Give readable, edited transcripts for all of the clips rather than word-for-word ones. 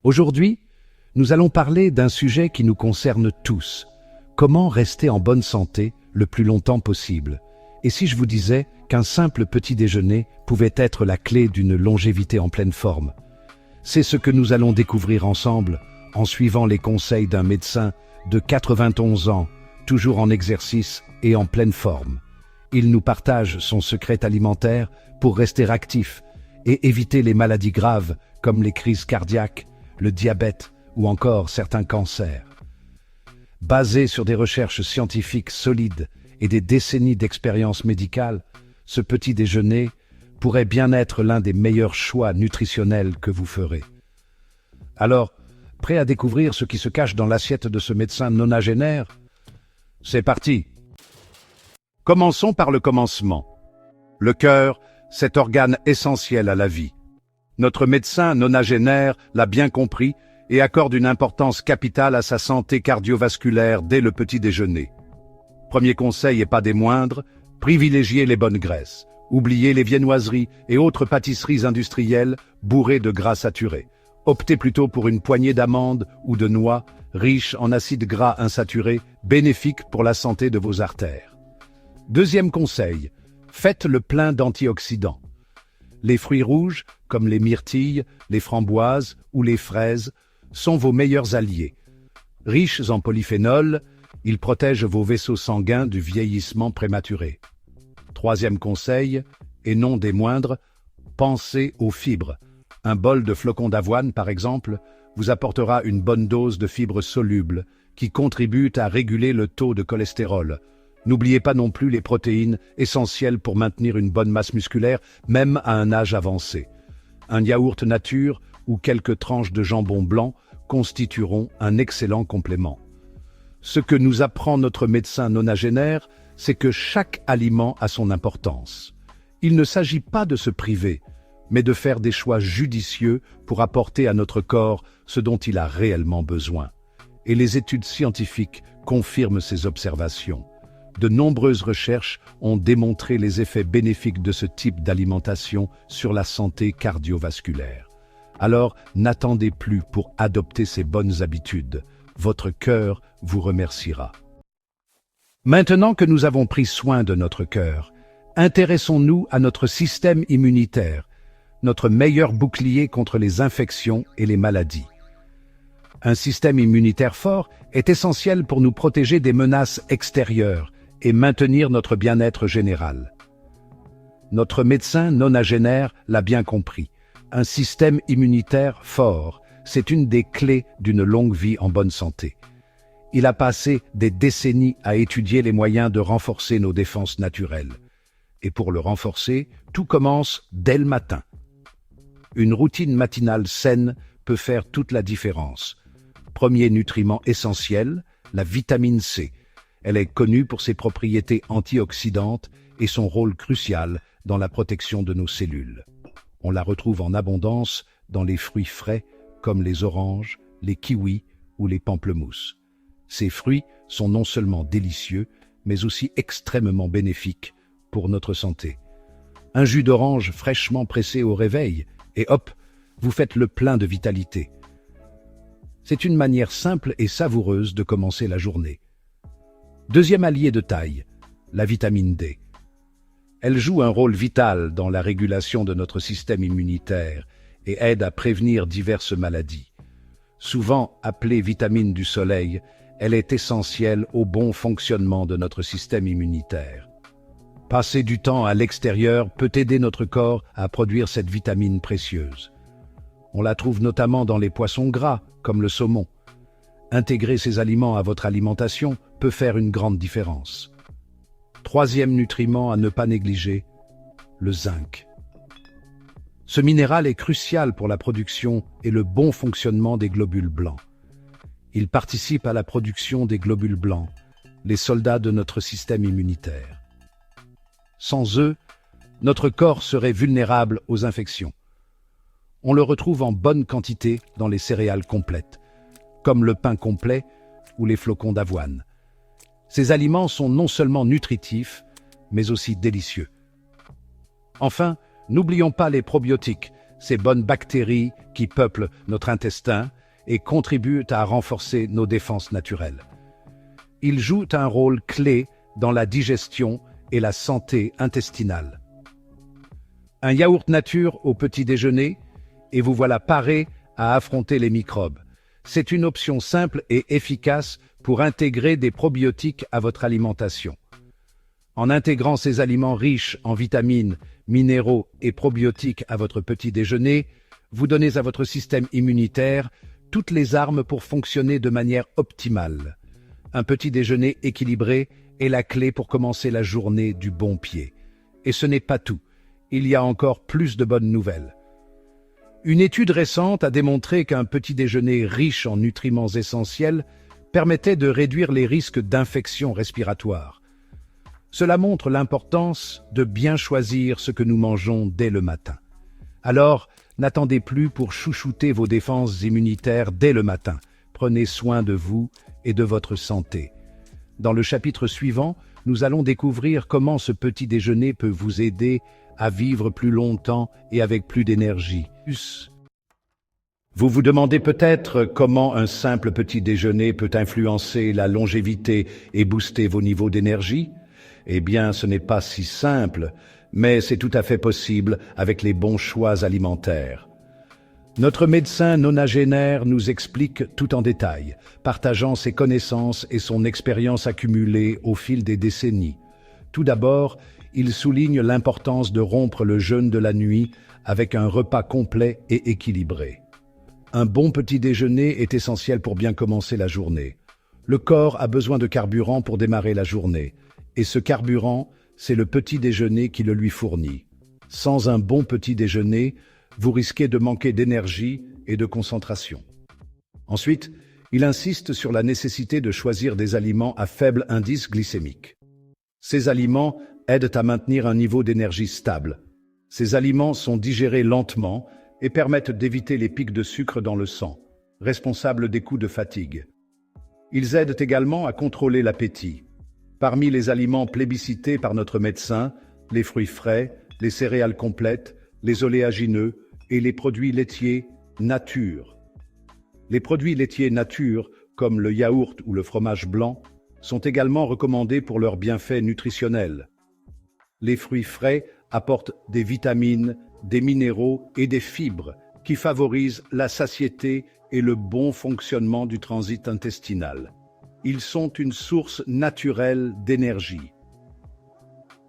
Aujourd'hui, nous allons parler d'un sujet qui nous concerne tous. Comment rester en bonne santé le plus longtemps possible? Et si je vous disais qu'un simple petit déjeuner pouvait être la clé d'une longévité en pleine forme? C'est ce que nous allons découvrir ensemble en suivant les conseils d'un médecin de 91 ans, toujours en exercice et en pleine forme. Il nous partage son secret alimentaire pour rester actif et éviter les maladies graves comme les crises cardiaques, le diabète ou encore certains cancers. Basé sur des recherches scientifiques solides et des décennies d'expérience médicale, ce petit déjeuner pourrait bien être l'un des meilleurs choix nutritionnels que vous ferez. Alors, prêt à découvrir ce qui se cache dans l'assiette de ce médecin nonagénaire? C'est parti! Commençons par le commencement. Le cœur, cet organe essentiel à la vie. Notre médecin nonagénaire l'a bien compris et accorde une importance capitale à sa santé cardiovasculaire dès le petit déjeuner. Premier conseil et pas des moindres, privilégiez les bonnes graisses. Oubliez les viennoiseries et autres pâtisseries industrielles bourrées de gras saturés. Optez plutôt pour une poignée d'amandes ou de noix, riches en acides gras insaturés, bénéfiques pour la santé de vos artères. Deuxième conseil, faites le plein d'antioxydants. Les fruits rouges, comme les myrtilles, les framboises ou les fraises, sont vos meilleurs alliés. Riches en polyphénols, ils protègent vos vaisseaux sanguins du vieillissement prématuré. Troisième conseil, et non des moindres, pensez aux fibres. Un bol de flocons d'avoine, par exemple, vous apportera une bonne dose de fibres solubles qui contribuent à réguler le taux de cholestérol. N'oubliez pas non plus les protéines essentielles pour maintenir une bonne masse musculaire, même à un âge avancé. Un yaourt nature ou quelques tranches de jambon blanc constitueront un excellent complément. Ce que nous apprend notre médecin nonagénaire, c'est que chaque aliment a son importance. Il ne s'agit pas de se priver, mais de faire des choix judicieux pour apporter à notre corps ce dont il a réellement besoin. Et les études scientifiques confirment ces observations. De nombreuses recherches ont démontré les effets bénéfiques de ce type d'alimentation sur la santé cardiovasculaire. Alors, n'attendez plus pour adopter ces bonnes habitudes. Votre cœur vous remerciera. Maintenant que nous avons pris soin de notre cœur, intéressons-nous à notre système immunitaire, notre meilleur bouclier contre les infections et les maladies. Un système immunitaire fort est essentiel pour nous protéger des menaces extérieures et maintenir notre bien-être général. Notre médecin nonagénaire l'a bien compris. Un système immunitaire fort, c'est une des clés d'une longue vie en bonne santé. Il a passé des décennies à étudier les moyens de renforcer nos défenses naturelles. Et pour le renforcer, tout commence dès le matin. Une routine matinale saine peut faire toute la différence. Premier nutriment essentiel, la vitamine C. Elle est connue pour ses propriétés antioxydantes et son rôle crucial dans la protection de nos cellules. On la retrouve en abondance dans les fruits frais comme les oranges, les kiwis ou les pamplemousses. Ces fruits sont non seulement délicieux, mais aussi extrêmement bénéfiques pour notre santé. Un jus d'orange fraîchement pressé au réveil, et hop, vous faites le plein de vitalité. C'est une manière simple et savoureuse de commencer la journée. Deuxième allié de taille, la vitamine D. Elle joue un rôle vital dans la régulation de notre système immunitaire et aide à prévenir diverses maladies. Souvent appelée vitamine du soleil, elle est essentielle au bon fonctionnement de notre système immunitaire. Passer du temps à l'extérieur peut aider notre corps à produire cette vitamine précieuse. On la trouve notamment dans les poissons gras, comme le saumon. Intégrer ces aliments à votre alimentation peut faire une grande différence. Troisième nutriment à ne pas négliger, le zinc. Ce minéral est crucial pour la production et le bon fonctionnement des globules blancs. Il participe à la production des globules blancs, les soldats de notre système immunitaire. Sans eux, notre corps serait vulnérable aux infections. On le retrouve en bonne quantité dans les céréales complètes, comme le pain complet ou les flocons d'avoine. Ces aliments sont non seulement nutritifs, mais aussi délicieux. Enfin, n'oublions pas les probiotiques, ces bonnes bactéries qui peuplent notre intestin et contribuent à renforcer nos défenses naturelles. Ils jouent un rôle clé dans la digestion et la santé intestinale. Un yaourt nature au petit déjeuner et vous voilà paré à affronter les microbes. C'est une option simple et efficace pour intégrer des probiotiques à votre alimentation. En intégrant ces aliments riches en vitamines, minéraux et probiotiques à votre petit déjeuner, vous donnez à votre système immunitaire toutes les armes pour fonctionner de manière optimale. Un petit déjeuner équilibré est la clé pour commencer la journée du bon pied. Et ce n'est pas tout. Il y a encore plus de bonnes nouvelles. Une étude récente a démontré qu'un petit déjeuner riche en nutriments essentiels permettait de réduire les risques d'infections respiratoires. Cela montre l'importance de bien choisir ce que nous mangeons dès le matin. Alors, n'attendez plus pour chouchouter vos défenses immunitaires dès le matin. Prenez soin de vous et de votre santé. Dans le chapitre suivant, nous allons découvrir comment ce petit déjeuner peut vous aider à vivre plus longtemps et avec plus d'énergie. Vous vous demandez peut-être comment un simple petit déjeuner peut influencer la longévité et booster vos niveaux d'énergie? Eh bien, ce n'est pas si simple, mais c'est tout à fait possible avec les bons choix alimentaires. Notre médecin nonagénaire nous explique tout en détail, partageant ses connaissances et son expérience accumulée au fil des décennies. Tout d'abord, il souligne l'importance de rompre le jeûne de la nuit avec un repas complet et équilibré. Un bon petit déjeuner est essentiel pour bien commencer la journée. Le corps a besoin de carburant pour démarrer la journée, et ce carburant, c'est le petit déjeuner qui le lui fournit. Sans un bon petit déjeuner, vous risquez de manquer d'énergie et de concentration. Ensuite, il insiste sur la nécessité de choisir des aliments à faible indice glycémique. Ces aliments aident à maintenir un niveau d'énergie stable. Ces aliments sont digérés lentement et permettent d'éviter les pics de sucre dans le sang, responsables des coups de fatigue. Ils aident également à contrôler l'appétit. Parmi les aliments plébiscités par notre médecin, les fruits frais, les céréales complètes, les oléagineux et les produits laitiers nature. Les produits laitiers nature, comme le yaourt ou le fromage blanc, sont également recommandés pour leurs bienfaits nutritionnels. Les fruits frais apportent des vitamines, des minéraux et des fibres qui favorisent la satiété et le bon fonctionnement du transit intestinal. Ils sont une source naturelle d'énergie.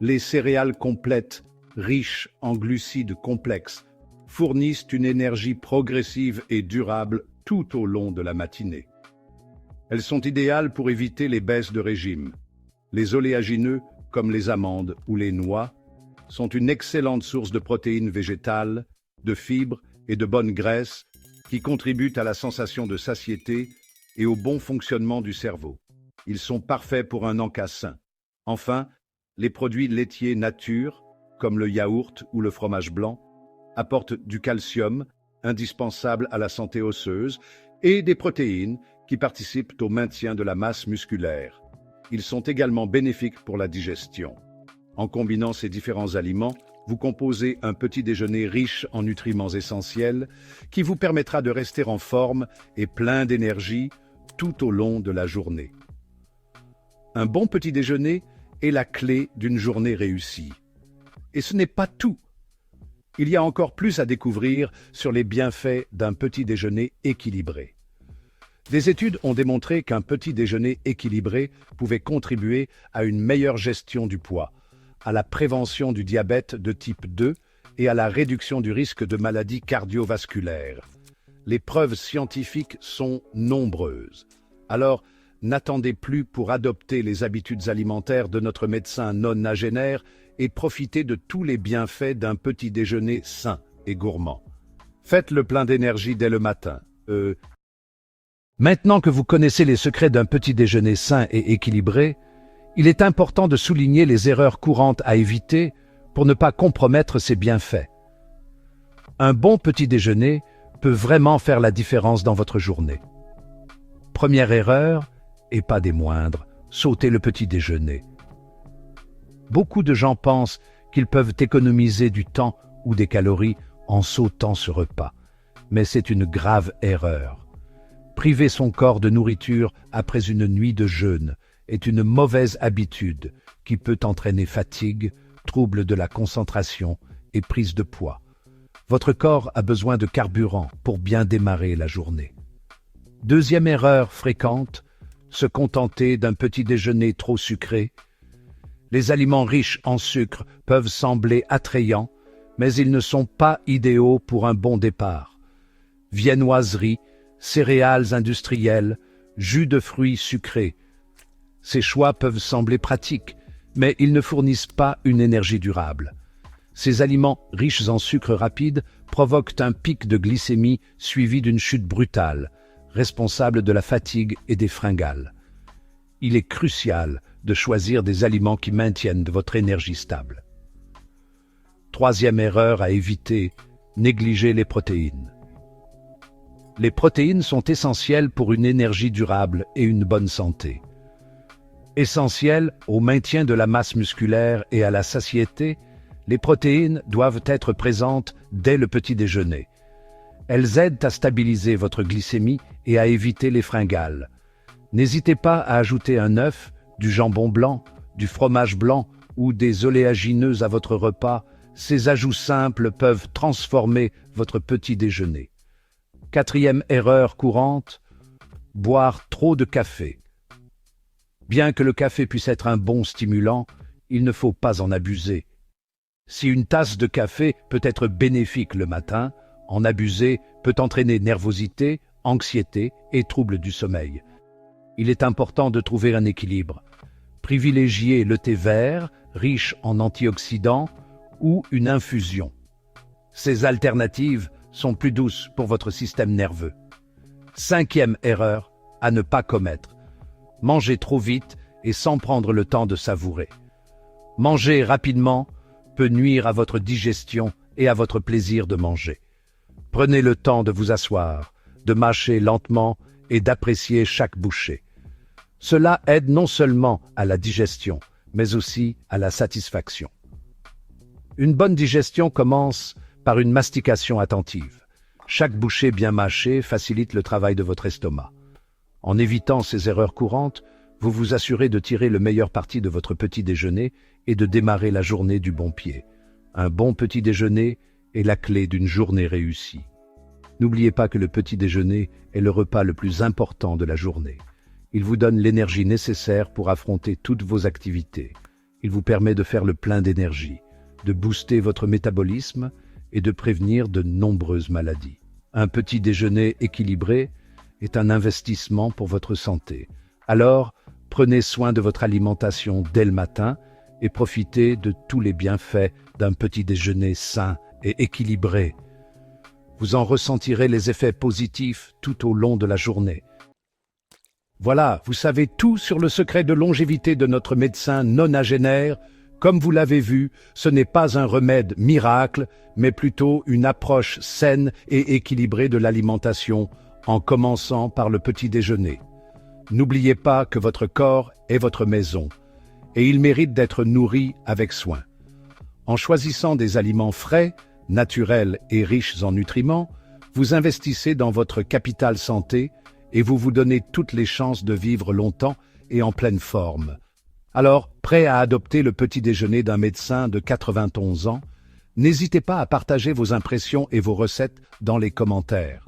Les céréales complètes, riches en glucides complexes, fournissent une énergie progressive et durable tout au long de la matinée. Elles sont idéales pour éviter les baisses de régime. Les oléagineux, comme les amandes ou les noix, sont une excellente source de protéines végétales, de fibres et de bonnes graisses qui contribuent à la sensation de satiété et au bon fonctionnement du cerveau. Ils sont parfaits pour un encas sain. Enfin, les produits laitiers nature, comme le yaourt ou le fromage blanc, apportent du calcium, indispensable à la santé osseuse, et des protéines qui participent au maintien de la masse musculaire. Ils sont également bénéfiques pour la digestion. En combinant ces différents aliments, vous composez un petit déjeuner riche en nutriments essentiels qui vous permettra de rester en forme et plein d'énergie tout au long de la journée. Un bon petit déjeuner est la clé d'une journée réussie. Et ce n'est pas tout. Il y a encore plus à découvrir sur les bienfaits d'un petit déjeuner équilibré. Des études ont démontré qu'un petit déjeuner équilibré pouvait contribuer à une meilleure gestion du poids, à la prévention du diabète de type 2 et à la réduction du risque de maladies cardiovasculaires. Les preuves scientifiques sont nombreuses. Alors, n'attendez plus pour adopter les habitudes alimentaires de notre médecin nonagénaire et profitez de tous les bienfaits d'un petit déjeuner sain et gourmand. Faites le plein d'énergie dès le matin. Maintenant que vous connaissez les secrets d'un petit déjeuner sain et équilibré, il est important de souligner les erreurs courantes à éviter pour ne pas compromettre ses bienfaits. Un bon petit déjeuner peut vraiment faire la différence dans votre journée. Première erreur, et pas des moindres, sauter le petit déjeuner. Beaucoup de gens pensent qu'ils peuvent économiser du temps ou des calories en sautant ce repas. Mais c'est une grave erreur. Priver son corps de nourriture après une nuit de jeûne est une mauvaise habitude qui peut entraîner fatigue, trouble de la concentration et prise de poids. Votre corps a besoin de carburant pour bien démarrer la journée. Deuxième erreur fréquente, se contenter d'un petit déjeuner trop sucré. Les aliments riches en sucre peuvent sembler attrayants, mais ils ne sont pas idéaux pour un bon départ. Viennoiseries, céréales industrielles, jus de fruits sucrés. Ces choix peuvent sembler pratiques, mais ils ne fournissent pas une énergie durable. Ces aliments riches en sucre rapide provoquent un pic de glycémie suivi d'une chute brutale, responsable de la fatigue et des fringales. Il est crucial de choisir des aliments qui maintiennent votre énergie stable. Troisième erreur à éviter, négliger les protéines. Les protéines sont essentielles pour une énergie durable et une bonne santé. Essentielles au maintien de la masse musculaire et à la satiété, les protéines doivent être présentes dès le petit déjeuner. Elles aident à stabiliser votre glycémie et à éviter les fringales. N'hésitez pas à ajouter un œuf, du jambon blanc, du fromage blanc ou des oléagineux à votre repas. Ces ajouts simples peuvent transformer votre petit déjeuner. Quatrième erreur courante, boire trop de café. Bien que le café puisse être un bon stimulant, il ne faut pas en abuser. Si une tasse de café peut être bénéfique le matin, en abuser peut entraîner nervosité, anxiété et troubles du sommeil. Il est important de trouver un équilibre. Privilégiez le thé vert, riche en antioxydants, ou une infusion. Ces alternatives sont plus douces pour votre système nerveux. Cinquième erreur à ne pas commettre. Manger trop vite et sans prendre le temps de savourer. Manger rapidement peut nuire à votre digestion et à votre plaisir de manger. Prenez le temps de vous asseoir, de mâcher lentement et d'apprécier chaque bouchée. Cela aide non seulement à la digestion, mais aussi à la satisfaction. Une bonne digestion commence par une mastication attentive. Chaque bouchée bien mâchée facilite le travail de votre estomac. En évitant ces erreurs courantes, vous vous assurez de tirer le meilleur parti de votre petit déjeuner et de démarrer la journée du bon pied. Un bon petit déjeuner est la clé d'une journée réussie. N'oubliez pas que le petit déjeuner est le repas le plus important de la journée. Il vous donne l'énergie nécessaire pour affronter toutes vos activités. Il vous permet de faire le plein d'énergie, de booster votre métabolisme et de prévenir de nombreuses maladies. Un petit déjeuner équilibré est un investissement pour votre santé. Alors, prenez soin de votre alimentation dès le matin et profitez de tous les bienfaits d'un petit déjeuner sain et équilibré. Vous en ressentirez les effets positifs tout au long de la journée. Voilà, vous savez tout sur le secret de longévité de notre médecin nonagénaire. Comme vous l'avez vu, ce n'est pas un remède miracle, mais plutôt une approche saine et équilibrée de l'alimentation, en commençant par le petit déjeuner. N'oubliez pas que votre corps est votre maison, et il mérite d'être nourri avec soin. En choisissant des aliments frais, naturels et riches en nutriments, vous investissez dans votre capital santé et vous vous donnez toutes les chances de vivre longtemps et en pleine forme. Alors, prêt à adopter le petit déjeuner d'un médecin de 91 ans, n'hésitez pas à partager vos impressions et vos recettes dans les commentaires.